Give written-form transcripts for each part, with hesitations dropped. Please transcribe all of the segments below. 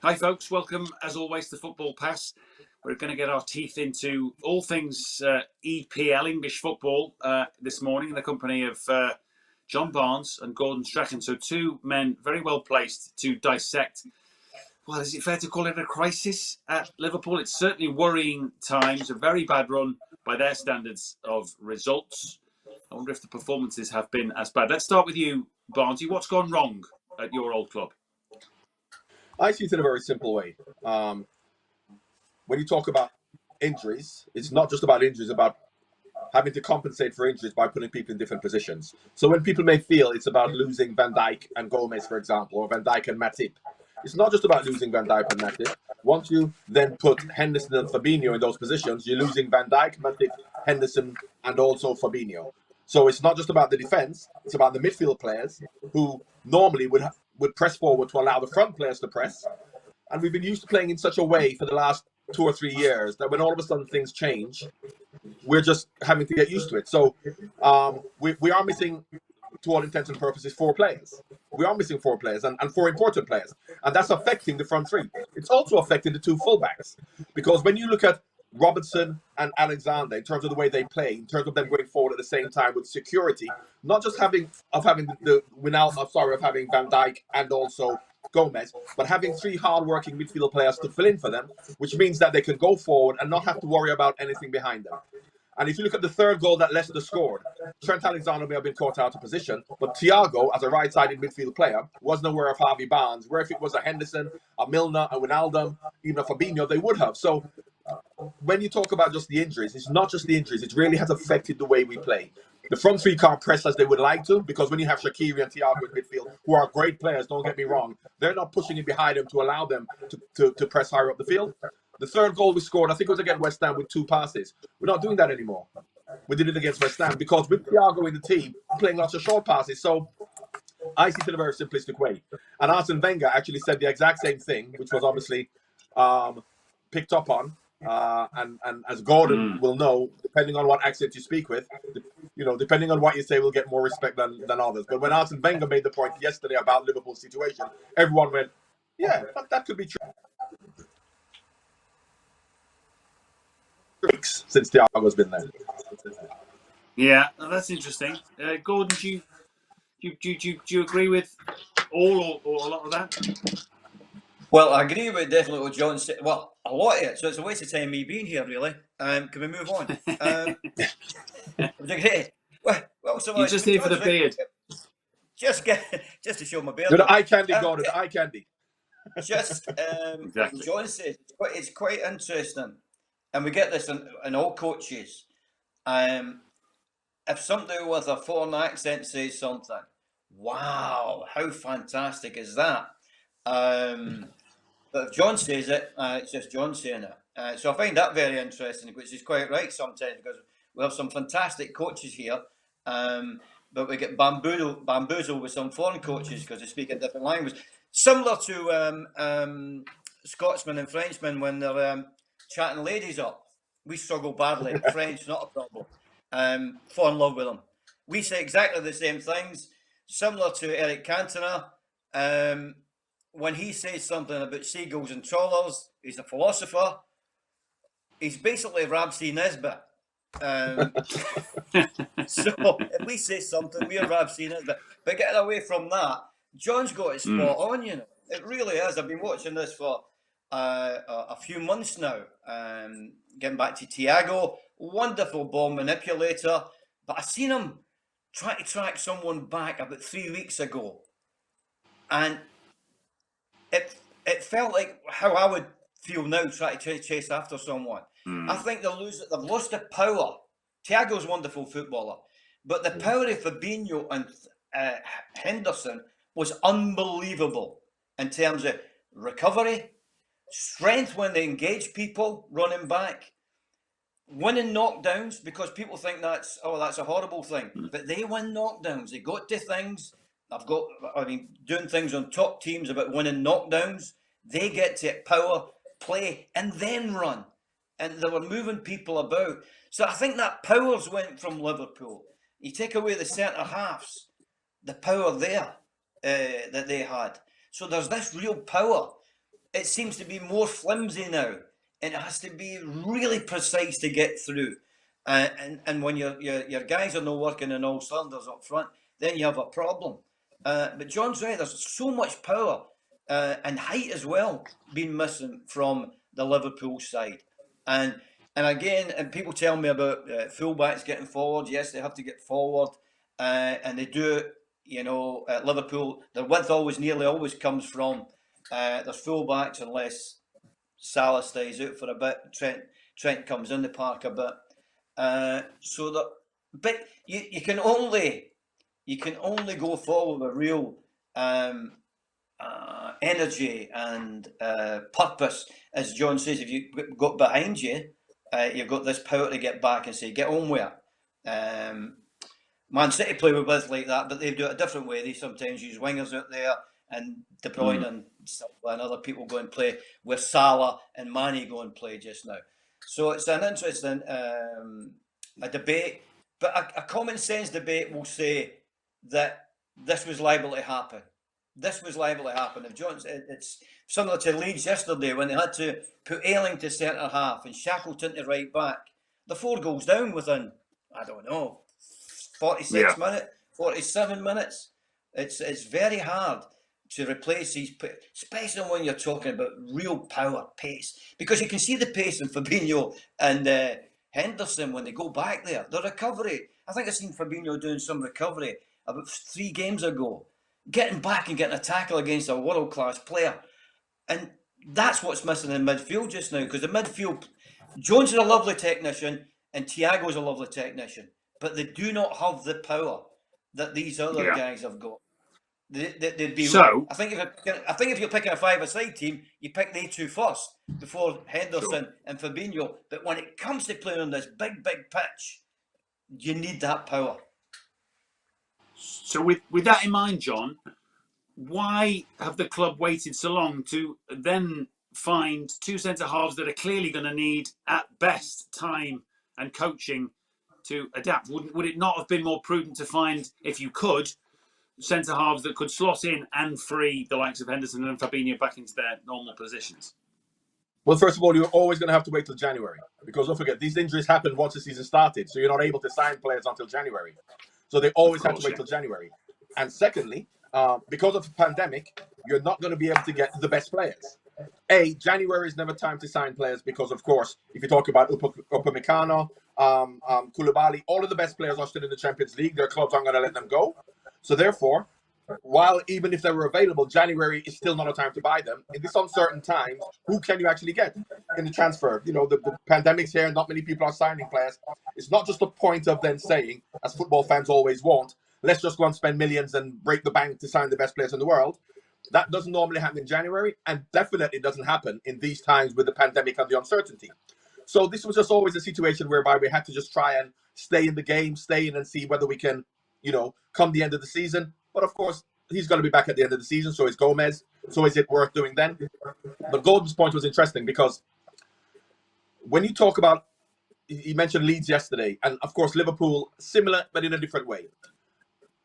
Hi folks, welcome as always to Football Pass. We're going to get our teeth into all things EPL, English football, this morning in the company of John Barnes and Gordon Strachan. So two men very well placed to dissect, well, is it fair to call it a crisis at Liverpool? It's certainly worrying times, a very bad run by their standards of results. I wonder if the performances have been as bad. Let's start with you, Barnesy. What's gone wrong at your old club? I see it in a very simple way. When you talk about injuries, it's not just about injuries, about having to compensate for injuries by putting people in different positions. So when people may feel it's about losing Van Dijk and Gomez, for example, or Van Dijk and Matip, it's not just about losing Van Dijk and Matip. Once you then put Henderson and Fabinho in those positions, you're losing Van Dijk, Matip, Henderson, and also Fabinho. So it's not just about the defense, it's about the midfield players who normally would press forward to allow the front players to press. And we've been used to playing in such a way for the last 2 or 3 years that when all of a sudden things change, we're just having to get used to it. So we are missing, to all intents and purposes, 4 players. We are missing 4 players and 4 important players. And that's affecting the front three. It's also affecting the 2 fullbacks. Because when you look at Robertson and Alexander, in terms of the way they play, in terms of them going forward at the same time with security, not just having Van Dijk and also Gomez, but having 3 hard-working midfield players to fill in for them, which means that they can go forward and not have to worry about anything behind them. And if you look at the third goal that Leicester scored, Trent Alexander may have been caught out of position, but Thiago, as a right-sided midfield player, wasn't aware of Harvey Barnes, where if it was a Henderson, a Milner, a Wijnaldum, even a Fabinho, they would have. So when you talk about just the injuries, it's not just the injuries. It really has affected the way we play. The front three can't press as they would like to, because when you have Shaqiri and Thiago in midfield, who are great players, don't get me wrong, they're not pushing it behind them to allow them to press higher up the field. The third goal we scored, I think it was against West Ham with 2 passes. We're not doing that anymore. We did it against West Ham because with Thiago in the team, playing lots of short passes. So I see it in a very simplistic way. And Arsene Wenger actually said the exact same thing, which was obviously picked up on. And as Gordon will know, depending on what accent you speak with, depending on what you say, will get more respect than others. But when Arsene Wenger made the point yesterday about Liverpool's situation, everyone went, yeah, that could be true. Since Thiago's been there. Yeah, that's interesting. Gordon, do you agree with all or a lot of that? Well, I agree with definitely what John said. Well, a lot of it. So it's a waste of time me being here, really. Can we move on? Well, so You're just here for the beard. Just to show my beard. The eye candy, Gordon. The eye candy. Just exactly. John said it's quite interesting, and we get this in all coaches. If somebody with a foreign accent says something, wow, how fantastic is that? But if John says it, it's just John saying it. So I find that very interesting, which is quite right sometimes, because we have some fantastic coaches here, but we get bamboozled with some foreign coaches because they speak a different language. Similar to Scotsmen and Frenchmen when they're chatting ladies up. We struggle badly. French, not a problem. Fall in love with them. We say exactly the same things. Similar to Eric Cantona. When he says something about seagulls and trawlers, he's a philosopher. He's basically Ramsey Nesbitt. So if we say something, we're Ramsey Nesbitt. But getting away from that, John's got it spot on, It really is. I've been watching this for a few months now. Getting back to Thiago, wonderful ball manipulator. But I seen him try to track someone back about 3 weeks ago. And it felt like how I would feel now trying to chase after someone. I think they've lost the power. Thiago's a wonderful footballer, but the power of Fabinho and Henderson was unbelievable in terms of recovery, strength when they engage people, running back, winning knockdowns, because people think that's a horrible thing. But they win knockdowns. They got to things. Doing things on top teams about winning knockdowns. They get to power, play, and then run. And they were moving people about. So I think that powers went from Liverpool. You take away the centre halves, the power there that they had. So there's this real power. it seems to be more flimsy now, and it has to be really precise to get through. And when your guys are not working in all cylinders up front, then you have a problem. But John's right. There's so much power and height as well been missing from the Liverpool side, and again, and people tell me about fullbacks getting forward. Yes, they have to get forward, and they do it. At Liverpool, their width nearly always comes from their fullbacks, unless Salah stays out for a bit. Trent comes in the park a bit. But you can only go forward with real energy and purpose, as John says. If you've got behind you, you've got this power to get back and say, get on with it. Man City play with width like that, but they do it a different way. They sometimes use wingers out there, and De Bruyne and other people go and play where Salah and Mane go and play just now. So it's an interesting a debate, but a common sense debate will say that this was liable to happen. This was liable to happen. If John's, it's similar to Leeds yesterday when they had to put Ayling to centre half and Shackleton to right back. The 4 goals down within, I don't know, 46 minutes, 47 minutes. It's very hard to replace these, especially when you're talking about real power, pace, because you can see the pace in Fabinho and Henderson when they go back there. The recovery, I think I've seen Fabinho doing some recovery about 3 games ago, getting back and getting a tackle against a world-class player. And that's what's missing in midfield just now, because the midfield, Jones is a lovely technician and Thiago's a lovely technician, but they do not have the power that these other guys have got. They'd be. So, I think if you're picking a 5-a-side team, you pick they 2 first before Henderson and Fabinho. But when it comes to playing on this big pitch, you need that power. So with that in mind, John, why have the club waited so long to then find 2 centre halves that are clearly going to need, at best, time and coaching to adapt? Would it not have been more prudent to find, if you could, centre halves that could slot in and free the likes of Henderson and Fabinho back into their normal positions? Well, first of all, you're always going to have to wait till January, because don't forget, these injuries happen once the season started, so you're not able to sign players until January. So they always have to wait till January. And secondly, because of the pandemic, you're not going to be able to get the best players. January is never time to sign players because, of course, if you talk about Upamecano, Koulibaly, all of the best players are still in the Champions League. Their clubs aren't going to let them go. So therefore, while even if they were available, January is still not a time to buy them. In this uncertain times, who can you actually get in the transfer? The pandemic's here, not many people are signing players. It's not just a point of then saying, as football fans always want, let's just go and spend millions and break the bank to sign the best players in the world. That doesn't normally happen in January, and definitely doesn't happen in these times with the pandemic and the uncertainty. So this was just always a situation whereby we had to just try and stay in the game, stay in and see whether we can, come the end of the season. But of course, he's going to be back at the end of the season, so is Gomez. So is it worth doing then? But Gordon's point was interesting because when you talk about, he mentioned Leeds yesterday, and of course Liverpool, similar but in a different way.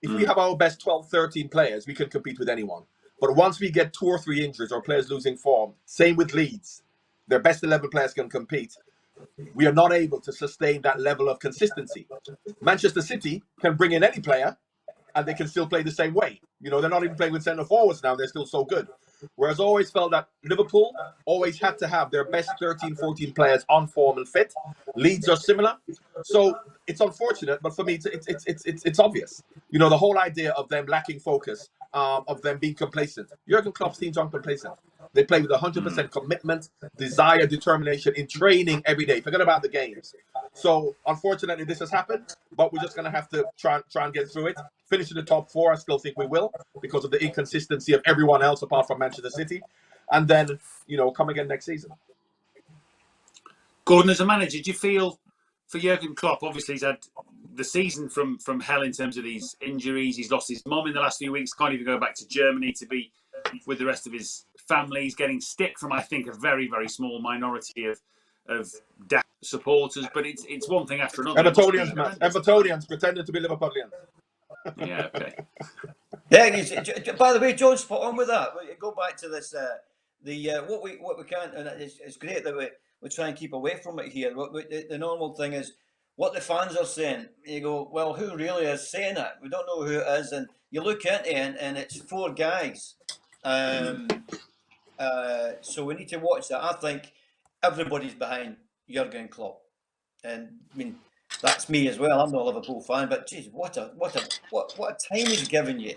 If we have our best 12, 13 players, we can compete with anyone. But once we get 2 or 3 injuries or players losing form, same with Leeds, their best 11 players can compete. We are not able to sustain that level of consistency. Manchester City can bring in any player and they can still play the same way. They're not even playing with centre forwards now. They're still so good. Whereas I always felt that Liverpool always had to have their best 13, 14 players on form and fit. Leeds are similar. So it's unfortunate, but for me, it's obvious. The whole idea of them lacking focus, of them being complacent. Jurgen Klopp's teams aren't complacent. They play with 100% commitment, desire, determination in training every day. Forget about the games. So unfortunately, this has happened, but we're just going to have to try and get through it. Finish in the top 4, I still think we will, because of the inconsistency of everyone else apart from Manchester City. And then, come again next season. Gordon, as a manager, do you feel for Jurgen Klopp, obviously he's had the season from hell in terms of these injuries. He's lost his mum in the last few weeks, can't even go back to Germany to be with the rest of his family. He's getting stick from, I think, a very, very small minority of supporters, but it's one thing after another. Evertonians, man. Evertonians pretending to be Liverpoolians. Yeah, okay. Yeah, by the way, John's spot on with that. Go back to this what we can't, and it's great that we try and keep away from it here. The normal thing is what the fans are saying. You go, well, who really is saying it? We don't know who it is, and you look into it, and it's four guys. So we need to watch that. I think everybody's behind Jurgen Klopp, and I mean that's me as well. I'm not a Liverpool fan, but geez, what a time he's given you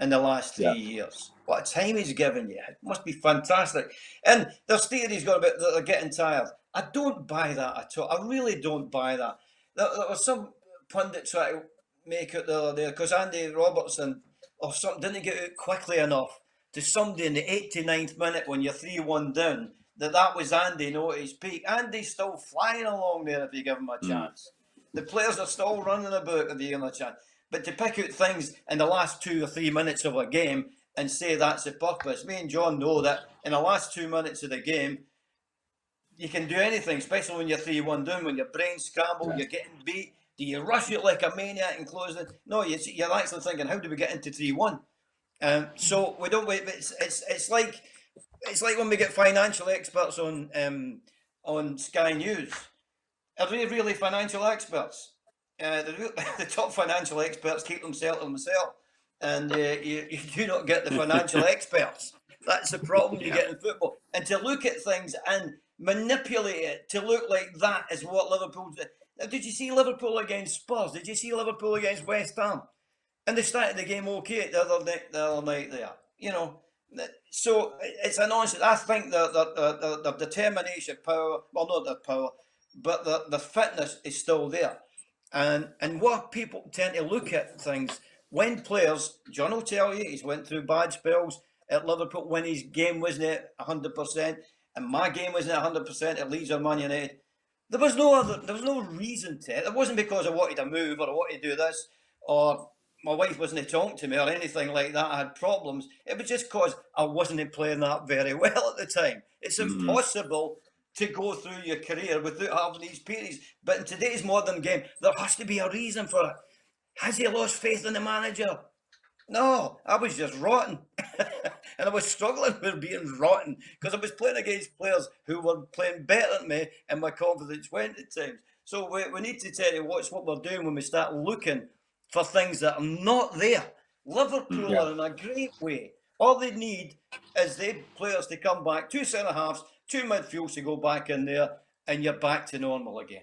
in the last 3 years. What a time he's given you. It must be fantastic. And there's theories going about that they're getting tired. I don't buy that at all. I really don't buy that. There was some pundit trying to make it the other day because Andy Robertson or something didn't get out quickly enough to somebody in the 89th minute when you're 3-1 down, that was Andy not at his peak. Andy's still flying along there if you give him a chance. The players are still running about if you give them a chance. But to pick out things in the last 2 or 3 minutes of a game and say that's the purpose, me and John know that in the last 2 minutes of the game, you can do anything, especially when you're 3-1 down, when your brain's scrambled, you're getting beat. Do you rush it like a maniac and close it? No, you're actually thinking, how do we get into 3-1? So we don't wait. It's like when we get financial experts on Sky News. Are they really financial experts? The top financial experts keep themselves to themselves, and you do not get the financial experts. That's the problem you get in football. And to look at things and manipulate it to look like that is what Liverpool did. Now, did you see Liverpool against Spurs? Did you see Liverpool against West Ham? And they started the game okay the other night there. So it's a nonsense. I think the determination, power, well, not the power, but the fitness is still there. And what people tend to look at things, when players, John will tell you, he's went through bad spells at Liverpool when his game wasn't at 100%, and my game wasn't at 100% at Leeds or Man United. There was no reason to it. It wasn't because I wanted to move or I wanted to do this or my wife wasn't talking to me or anything like that. I had problems. It was just because I wasn't playing that very well at the time. It's impossible to go through your career without having these periods. But in today's modern game, there has to be a reason for it. Has he lost faith in the manager? No, I was just rotten. And I was struggling with being rotten because I was playing against players who were playing better than me and my confidence went at times. So we need to tell you watch what we're doing when we start looking for things that are not there. Liverpool are in a great way. All they need is the players to come back, 2 centre-halves, 2 midfields to go back in there, and you're back to normal again.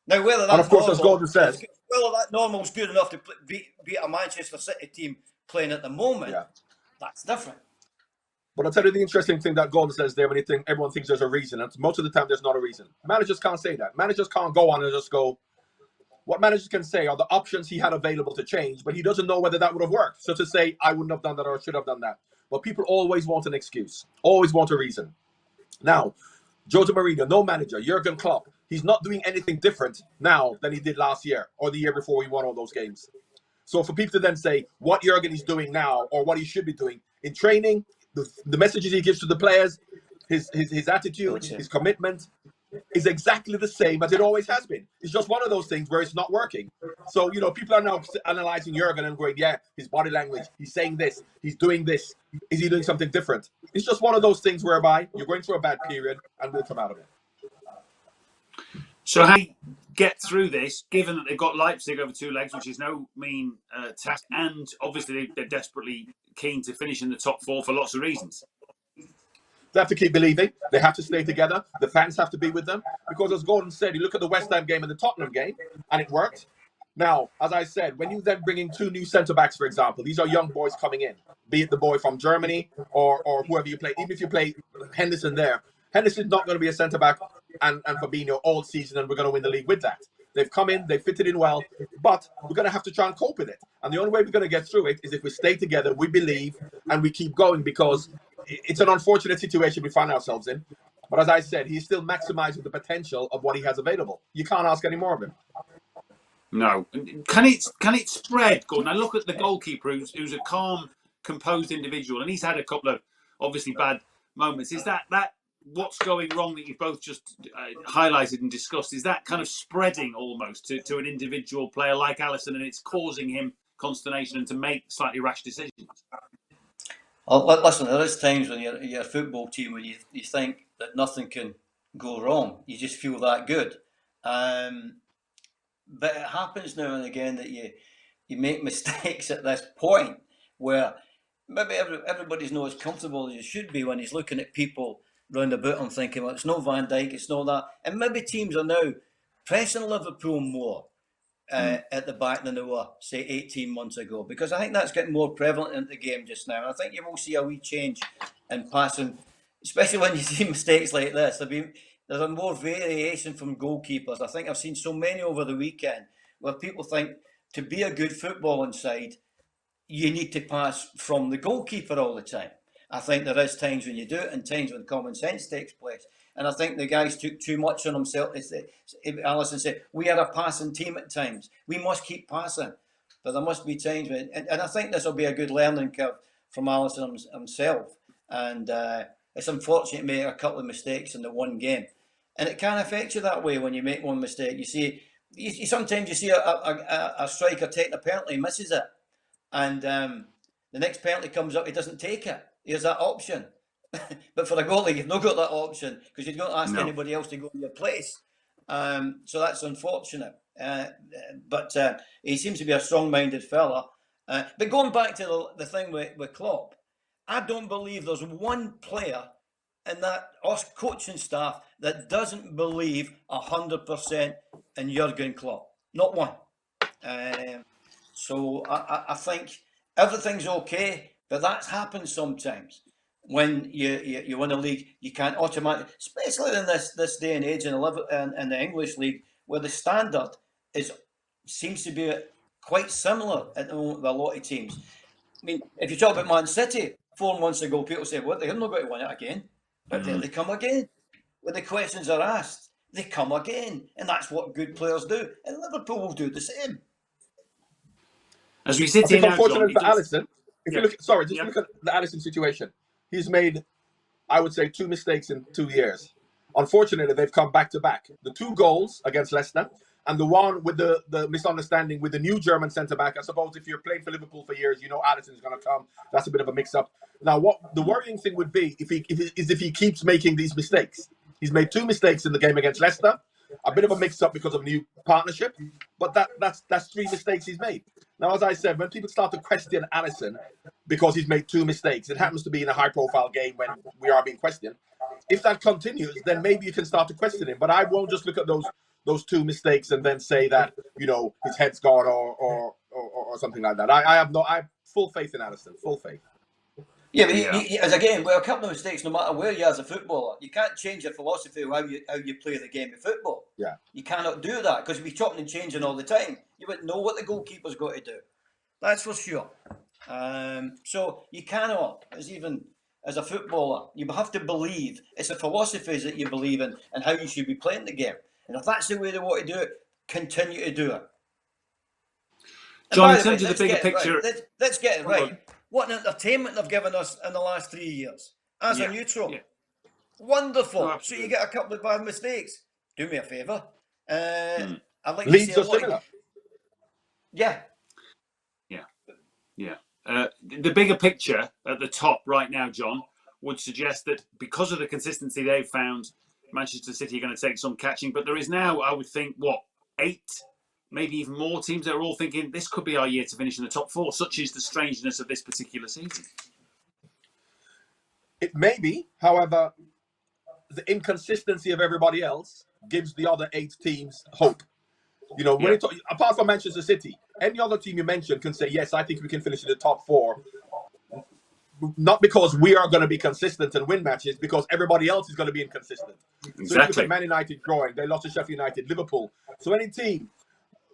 Now, whether that's as Gordon says, whether that normal's good enough to beat a Manchester City team playing at the moment, that's different. But I'll tell you the interesting thing that Gordon says there when everyone thinks there's a reason. And most of the time, there's not a reason. Managers can't say that. Managers can't go on and just go, what managers can say are the options he had available to change, but he doesn't know whether that would have worked. So to say, I wouldn't have done that or I should have done that. But people always want an excuse, always want a reason. Now, Jose Mourinho, no manager, Jurgen Klopp, he's not doing anything different now than he did last year or the year before he won all those games. So for people to then say what Jurgen is doing now or what he should be doing in training, the messages he gives to the players, his attitude, his commitment, is exactly the same as it always has been. It's just one of those things where it's not working. So, people are now analyzing Jurgen and going, his body language, he's saying this, he's doing this. Is he doing something different? It's just one of those things whereby you're going through a bad period and we'll come out of it. So how do you get through this, given that they've got Leipzig over 2 legs, which is no mean task, and obviously they're desperately keen to finish in the top 4 for lots of reasons? They have to keep believing. They have to stay together. The fans have to be with them. Because as Gordon said, you look at the West Ham game and the Tottenham game, and it worked. Now, as I said, when you then bring in 2 new centre-backs, for example, these are young boys coming in, be it the boy from Germany or whoever you play. Even if you play Henderson there, Henderson's not going to be a centre-back and Fabinho all season, and we're going to win the league with that. They've come in, they've fitted in well, but we're going to have to try and cope with it. And the only way we're going to get through it is if we stay together, we believe, and we keep going, because it's an unfortunate situation we find ourselves in. But as I said, he's still maximizing the potential of what he has available. You can't ask any more of him. No. Can it spread, Gordon? I look at the goalkeeper, who's a calm, composed individual, and he's had a couple of obviously bad moments. Is that what's going wrong that you've both just highlighted and discussed? Is that kind of spreading almost to an individual player like Alisson, and it's causing him consternation and to make slightly rash decisions? Listen, there is times when you're a football team when you think that nothing can go wrong. You just feel that good. Um, but it happens now and again that you make mistakes at this point where maybe everybody's not as comfortable as you should be when he's looking at people round about him thinking, well, it's no Van Dijk, it's no that. And maybe teams are now pressing Liverpool more at the back than they were, say, 18 months ago, because I think that's getting more prevalent in the game just now. And I think you will see a wee change in passing, especially when you see mistakes like this. There's a more variation from goalkeepers. I think I've seen so many over the weekend where people think to be a good footballing side, you need to pass from the goalkeeper all the time. I think there is times when you do it and times when common sense takes place. And I think the guys took too much on themselves. Alisson said, we are a passing team at times. We must keep passing. But there must be times when, and I think this will be a good learning curve from Alisson himself. And it's unfortunate to make a couple of mistakes in the one game. And it can affect you that way when you make one mistake. Sometimes you see a striker taking a penalty, misses it. And the next penalty comes up, he doesn't take it. He has that option. But for a goalie, you've not got that option because you don't ask anybody else to go in your place. So that's unfortunate. But he seems to be a strong-minded fella. But going back to the thing with Klopp, I don't believe there's one player in that us coaching staff that doesn't believe 100% in Jurgen Klopp. Not one. So I think everything's okay, but that happens sometimes. When you win a league, you can't automatically, especially in this day and age in the English league, where the standard seems to be quite similar at the moment with a lot of teams. I mean, if you talk about Man City 4 months ago, people say, "Well, they're not going to win it again," but there they come again. When the questions are asked, they come again, and that's what good players do. And Liverpool will do the same. As we sit I here think now, John, unfortunately for Alisson, if you look, look at the Alisson situation. He's made, I would say, 2 mistakes in 2 years. Unfortunately, they've come back to back. The 2 goals against Leicester and the one with the misunderstanding with the new German centre back. I suppose if you're playing for Liverpool for years, you know Alisson's going to come. That's a bit of a mix up. Now, what the worrying thing would be if he keeps making these mistakes. He's made 2 mistakes in the game against Leicester. A bit of a mix up because of new partnership, but that's 3 mistakes he's made. Now, as I said, when people start to question Alisson because he's made 2 mistakes, it happens to be in a high-profile game when we are being questioned. If that continues, then maybe you can start to question him. But I won't just look at those 2 mistakes and then say that his head's gone or something like that. I have full faith in Alisson, full faith. Yeah, but as again, with a couple of mistakes, no matter where you are as a footballer, you can't change your philosophy of how you play the game of football. Yeah, you cannot do that because we chopping and changing all the time. You wouldn't know what the goalkeeper's got to do. That's for sure. So you cannot, as a footballer, you have to believe. It's the philosophies that you believe in and how you should be playing the game. And if that's the way they want to do it, continue to do it. John, in terms of the bigger picture, let's get it right. What an entertainment they've given us in the last 3 years as a neutral. Wonderful. No, so you get a couple of bad mistakes. Do me a favour. I'd like Leeds to see are similar. Yeah. The bigger picture at the top right now, John, would suggest that because of the consistency they've found, Manchester City are going to take some catching. But there is now, I would think, 8, maybe even more teams that are all thinking this could be our year to finish in the top 4. Such is the strangeness of this particular season. It may be, however, the inconsistency of everybody else gives the other 8 teams hope. When apart from Manchester City, any other team you mention can say, yes, I think we can finish in the top 4. Not because we are going to be consistent and win matches, because everybody else is going to be inconsistent. Exactly. So you look at Man United growing, they lost to Sheffield United, Liverpool. So any team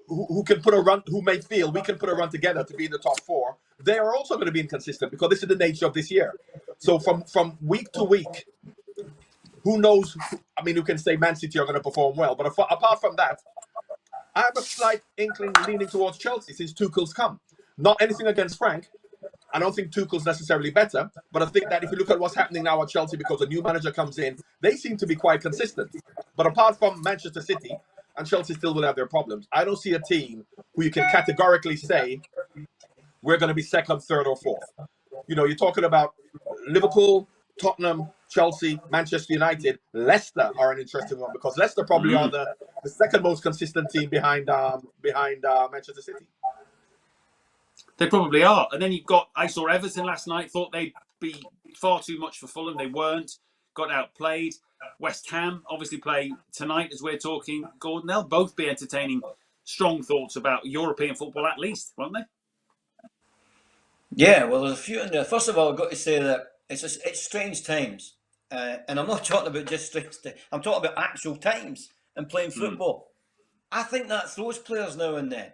who can put a run, who may feel we can put a run together to be in the top 4, they are also going to be inconsistent because this is the nature of this year. So from week to week, who knows? Who can say Man City are going to perform well? But apart from that, I have a slight inkling leaning towards Chelsea since Tuchel's come. Not anything against Frank. I don't think Tuchel's necessarily better, but I think that if you look at what's happening now at Chelsea because a new manager comes in, they seem to be quite consistent. But apart from Manchester City, and Chelsea still will have their problems, I don't see a team who you can categorically say we're going to be second, third, or fourth. You're talking about Liverpool, Tottenham, Chelsea, Manchester United, Leicester are an interesting one because Leicester probably are the second most consistent team behind Manchester City. They probably are. And then I saw Everton last night, thought they'd be far too much for Fulham. They weren't. Got outplayed. West Ham obviously play tonight as we're talking. Gordon, they'll both be entertaining strong thoughts about European football at least, won't they? Yeah, well, there's a few in there. First of all, I've got to say that it's strange times. And I'm not talking about just strange times. I'm talking about actual times and playing football. I think that throws players now and then.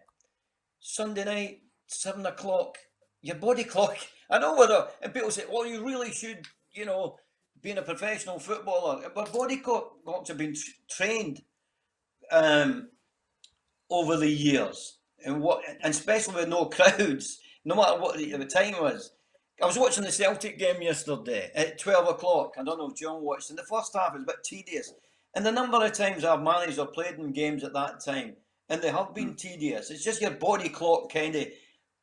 Sunday night, 7 o'clock, your body clock. I know and people say, well, you really should, being a professional footballer. But body clocks have been trained over the years. And especially with no crowds, no matter what the time was. I was watching the Celtic game yesterday at 12 o'clock. I don't know if John watched. And the first half was a bit tedious. And the number of times I've managed or played in games at that time, and they have been tedious. It's just your body clock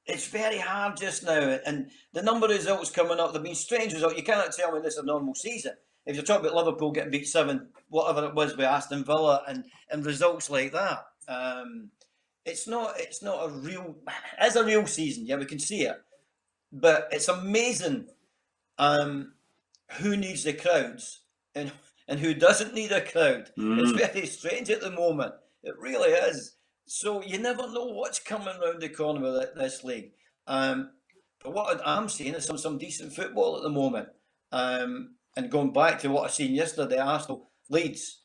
it's very hard just now. And the number of results coming up, they've been strange results. You cannot tell me this is a normal season. If you're talking about Liverpool getting beat 7, whatever it was, by Aston Villa and results like that. It's not a real, it's a real season. Yeah, we can see it. But it's amazing who needs the crowds and who doesn't need a crowd. It's very strange at the moment. It really is. So you never know what's coming around the corner with this league. But what I'm seeing is some decent football at the moment. And going back to what I seen yesterday, Arsenal, Leeds,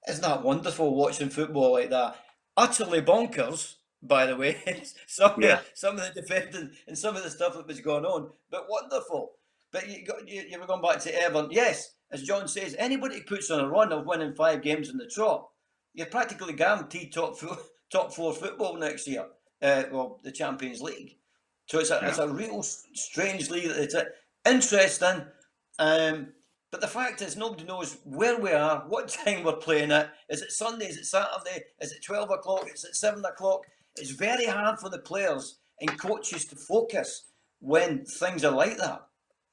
isn't that wonderful watching football like that? Utterly bonkers, by the way. some of the defending and some of the stuff that was going on, but wonderful. But you were going back to Everton. Yes, as John says, anybody who puts on a run of winning 5 games in the trot, you're practically guaranteed top 4 football next year. The Champions League. So it's a real strange league. It's interesting. But the fact is, nobody knows where we are, what time we're playing it. Is it Sunday? Is it Saturday? Is it 12 o'clock? Is it 7 o'clock? It's very hard for the players and coaches to focus when things are like that.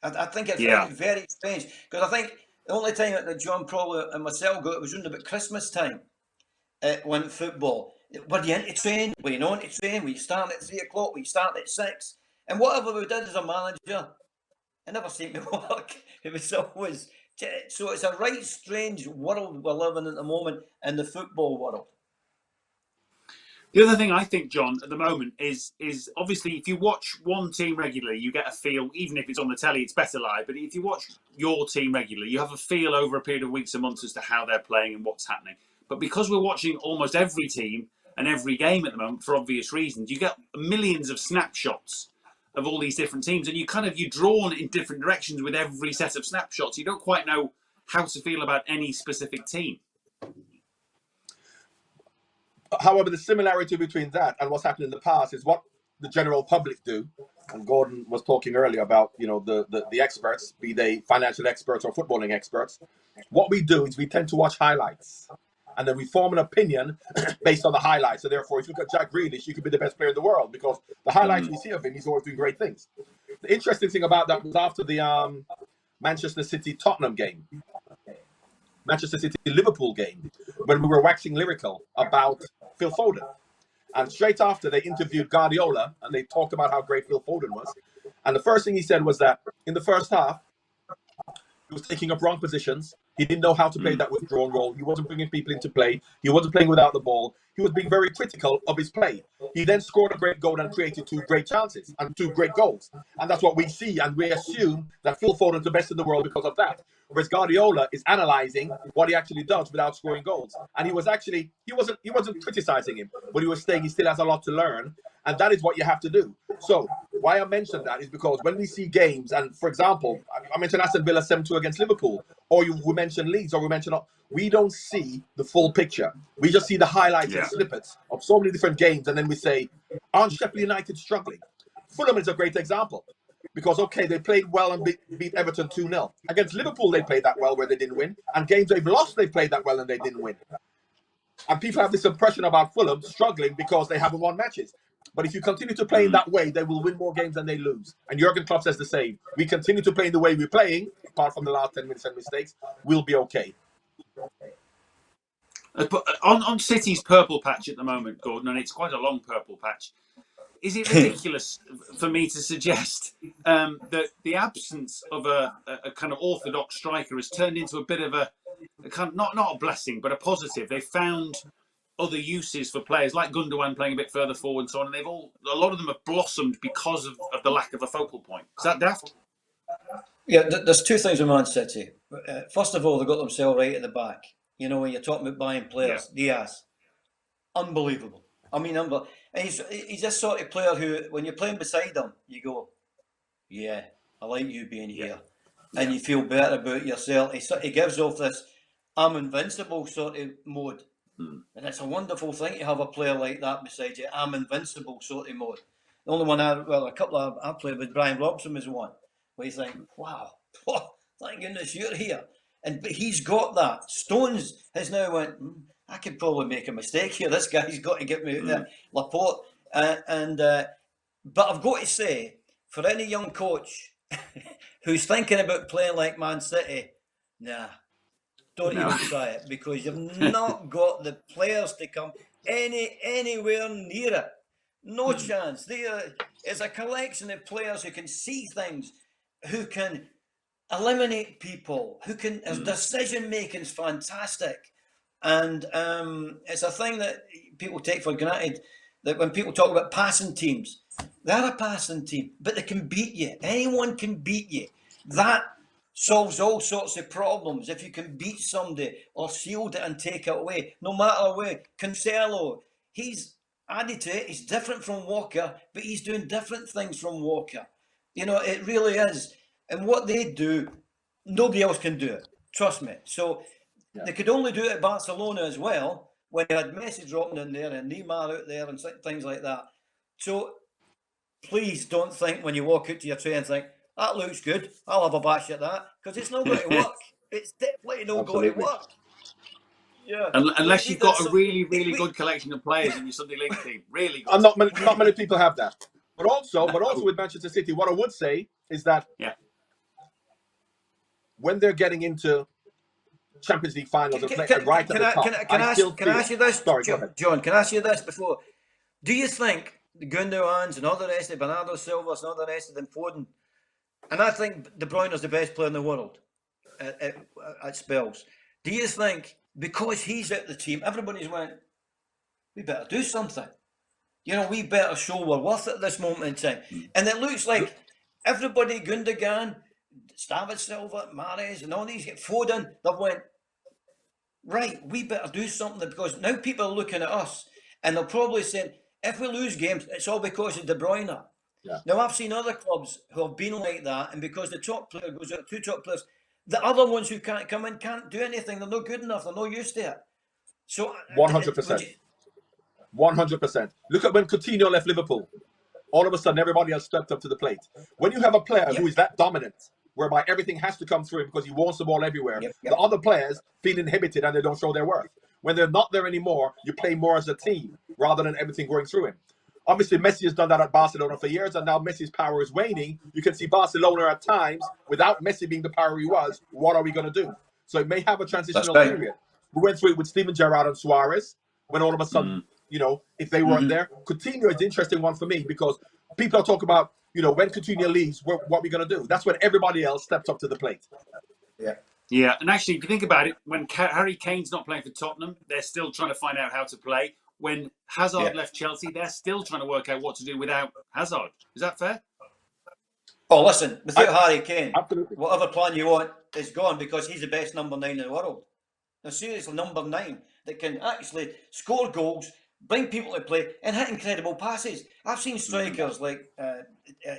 I think it's very strange. Because I think the only time that John probably and myself got it was around about Christmas time when football. Were you into train? Were you not into train? Were you starting at 3 o'clock? Were you starting at 6? And whatever we did as a manager, I never seen me work. It was always so. It's a right strange world we're living in at the moment in the football world. The other thing I think, John, at the moment is obviously if you watch one team regularly, you get a feel. Even if it's on the telly, it's better live. But if you watch your team regularly, you have a feel over a period of weeks and months as to how they're playing and what's happening. But because we're watching almost every team and every game at the moment for obvious reasons, you get millions of snapshots of all these different teams, and you're drawn in different directions with every set of snapshots. You don't quite know how to feel about any specific team. However, the similarity between that and what's happened in the past is what the general public do. And Gordon was talking earlier about, the experts, be they financial experts or footballing experts. What we do is we tend to watch highlights. And then we form an opinion based on the highlights. So therefore, if you look at Jack Grealish, he could be the best player in the world because the highlights we see of him, he's always doing great things. The interesting thing about that was after the Manchester City-Tottenham game, Manchester City-Liverpool game, when we were waxing lyrical about Phil Foden. And straight after, they interviewed Guardiola, and they talked about how great Phil Foden was. And the first thing he said was that in the first half, he was taking up wrong positions. He didn't know how to play that withdrawn role. He wasn't bringing people into play. He wasn't playing without the ball. He was being very critical of his play. He then scored a great goal and created 2 great chances and 2 great goals. And that's what we see. And we assume that Phil Foden's the best in the world because of that. Whereas Guardiola is analysing what he actually does without scoring goals. And he wasn't criticizing him, but he was saying he still has a lot to learn. And that is what you have to do. So why I mentioned that is because when we see games, and for example, I mentioned Aston Villa 7-2 against Liverpool, or we mentioned Leeds, or we don't see the full picture. We just see the highlights and snippets of so many different games, and then we say, aren't Sheffield United struggling? Fulham is a great example. Because, okay, they played well and beat Everton 2-0. Against Liverpool, they played that well where they didn't win. And games they've lost, they played that well and they didn't win. And people have this impression about Fulham struggling because they haven't won matches. But if you continue to play in that way, they will win more games than they lose. And Jurgen Klopp says the same. We continue to play in the way we're playing, apart from the last 10 minutes and mistakes, we'll be okay. On City's purple patch at the moment, Gordon, and it's quite a long purple patch, is it ridiculous for me to suggest that the absence of a kind of orthodox striker has turned into a bit of a kind of, not a blessing, but a positive? They found other uses for players like Gundogan playing a bit further forward and so on, and a lot of them have blossomed because of the lack of a focal point. Is that daft? Yeah, there's two things with Man City. First of all, they got themselves right at the back. You know, when you're talking about buying players, Diaz, unbelievable. I mean, he's this sort of player who, when you're playing beside him, you go, yeah, I like you being here. And you feel better about yourself. He gives off this I'm invincible sort of mode. And it's a wonderful thing to have a player like that beside you. I'm invincible sort of mode. The only one a couple I played with, Brian Robson was one, where you think, wow, thank goodness you're here. But he's got that. Stones has now went, I could probably make a mistake here. This guy's got to get me out there. Laporte. But I've got to say, for any young coach who's thinking about playing like Man City, nah, don't even try it, because you've not got the players to come anywhere near it. No chance. It's a collection of players who can see things, who can eliminate people, who can, his decision making is fantastic. And it's a thing that people take for granted, that when people talk about passing teams, they're a passing team, but they can beat you. Anyone can beat you. That solves all sorts of problems if you can beat somebody or shield it and take it away. No matter what, Cancelo, he's added to it. He's different from Walker, but he's doing different things from Walker. You know, it really is. And what they do, nobody else can do it. Trust me. So they could only do it at Barcelona as well, when they had Messi dropping in there and Neymar out there and things like that. So please don't think when you walk out to your train and think, that looks good, I'll have a bash at that, because it's not going to work. It's definitely not going to work. Yeah. Unless you've got a really good collection of players in your Sunday League team. Really good. And not many people have that. But also with Manchester City, what I would say is that when they're getting into Champions League finals and playing right at the top, can I ask you this? Sorry, John, can I ask you this before? Do you think the Gundogan's and all the rest of Bernardo Silva's and all the rest of them, Foden, and I think De Bruyne is the best player in the world at spells. Do you think because he's at the team, everybody's went, we better do something? You know, we better show we're worth it at this moment in time. And it looks like everybody, Gundogan, David Silva, Mahrez, and all these, Foden, they've went, right, we better do something, because now people are looking at us and they'll probably say, if we lose games, it's all because of De Bruyne. Yeah. Now, I've seen other clubs who have been like that, and because the top player goes out, two top players, the other ones who can't come in can't do anything. They're not good enough. They're not used to it. So 100%. 100%. Look at when Coutinho left Liverpool. All of a sudden, everybody else stepped up to the plate. When you have a player who is that dominant, whereby everything has to come through him because he wants the ball everywhere, the other players feel inhibited and they don't show their worth. When they're not there anymore, you play more as a team rather than everything going through him. Obviously, Messi has done that at Barcelona for years, and now Messi's power is waning. You can see Barcelona at times, without Messi being the power he was, what are we going to do? So it may have a transitional period. We went through it with Steven Gerrard and Suarez, when all of a sudden, you know, if they weren't there. Coutinho is the interesting one for me, because people are talking about, you know, when Coutinho leaves, what are we going to do? That's when everybody else steps up to the plate. Yeah, and actually, if you think about it, when Harry Kane's not playing for Tottenham, they're still trying to find out how to play. When Hazard left Chelsea, they're still trying to work out what to do without Hazard. Is that fair? Oh, listen, without Harry Kane, absolutely, whatever plan you want is gone, because he's the best number 9 in the world. Now, seriously, number 9 that can actually score goals, bring people to play, and hit incredible passes. I've seen strikers like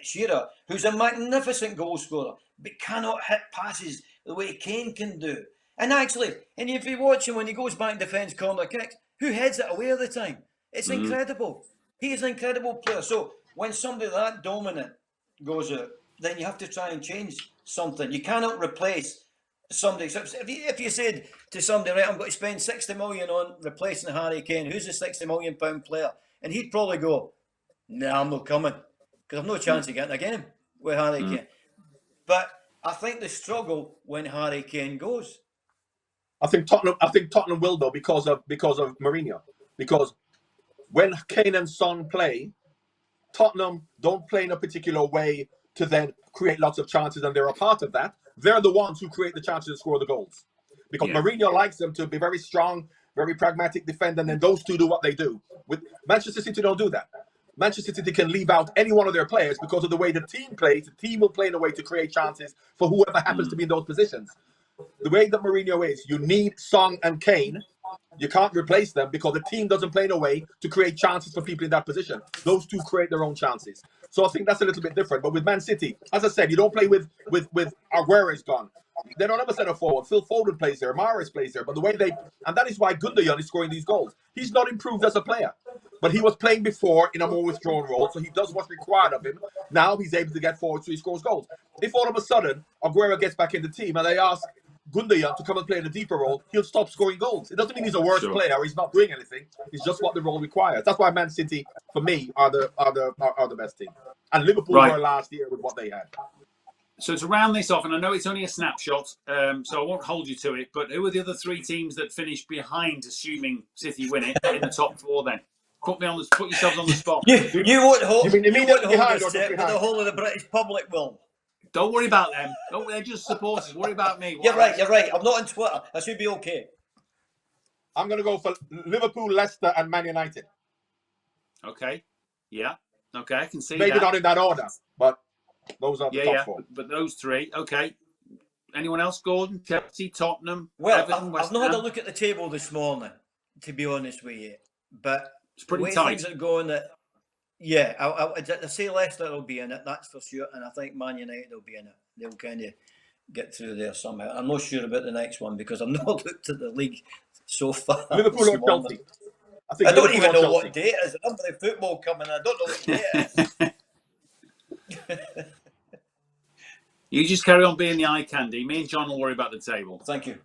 Shearer, who's a magnificent goal scorer, but cannot hit passes the way Kane can do. And actually, and if you watch him when he goes back and defends corner kicks, who heads it away all the time? It's incredible. He is an incredible player. So when somebody that dominant goes out, then you have to try and change something. You cannot replace somebody. So if you said to somebody, right, I'm going to spend 60 million on replacing Harry Kane, who's a £60 million player? And he'd probably go, No, I'm not coming because I've no chance of getting a game with Harry Kane. But I think the struggle when Harry Kane goes. I think Tottenham will though because of Mourinho. Because when Kane and Son play, Tottenham don't play in a particular way to then create lots of chances, and they're a part of that. They're the ones who create the chances and score the goals. Because Mourinho likes them to be very strong, very pragmatic defender, and then those two do what they do. With Manchester City don't do that. Manchester City can leave out any one of their players because of the way the team plays. The team will play in a way to create chances for whoever happens to be in those positions. The way that Mourinho is, you need Son and Kane. You can't replace them because the team doesn't play in a way to create chances for people in that position. Those two create their own chances. So I think that's a little bit different. But with Man City, as I said, you don't play with Aguero's gone. They don't ever set up forward. Phil Foden plays there. Mahrez plays there. But the way and that is why Gundogan is scoring these goals. He's not improved as a player. But he was playing before in a more withdrawn role, so he does what's required of him. Now he's able to get forward, so he scores goals. If all of a sudden Aguero gets back in the team and they ask Gundogan to come and play in a deeper role, he'll stop scoring goals. It doesn't mean he's a worse player or he's not doing anything. It's just what the role requires. That's why Man City, for me, are the best team. And Liverpool were last year with what they had. So to round this off, and I know it's only a snapshot, so I won't hold you to it, but who are the other three teams that finished behind, assuming City win it, in the top four then? Put yourselves on the spot. You won't hold us to it, but the whole of the British public will. Don't worry about them. They're just supporters. Worry about me. You're right. I'm not on Twitter. I should be okay. I'm going to go for Liverpool, Leicester, and Man United. Okay. Yeah. Okay, I can see Maybe that. not in that order, but those are the top four. But those three. Okay. Anyone else, Gordon? Chelsea, Tottenham, Well, Everton, I've not had a look at the table this morning, to be honest with you. But it's pretty the way tight. things are going, I say Leicester will be in it, that's for sure. And I think Man United will be in it. They'll kind of get through there somehow. I'm not sure about the next one because I've not looked at the league so far. Liverpool or Chelsea? I don't even know what day it is. The number of football coming, I don't know what day it is. You just carry on being the eye candy. Me and John will worry about the table. Thank you.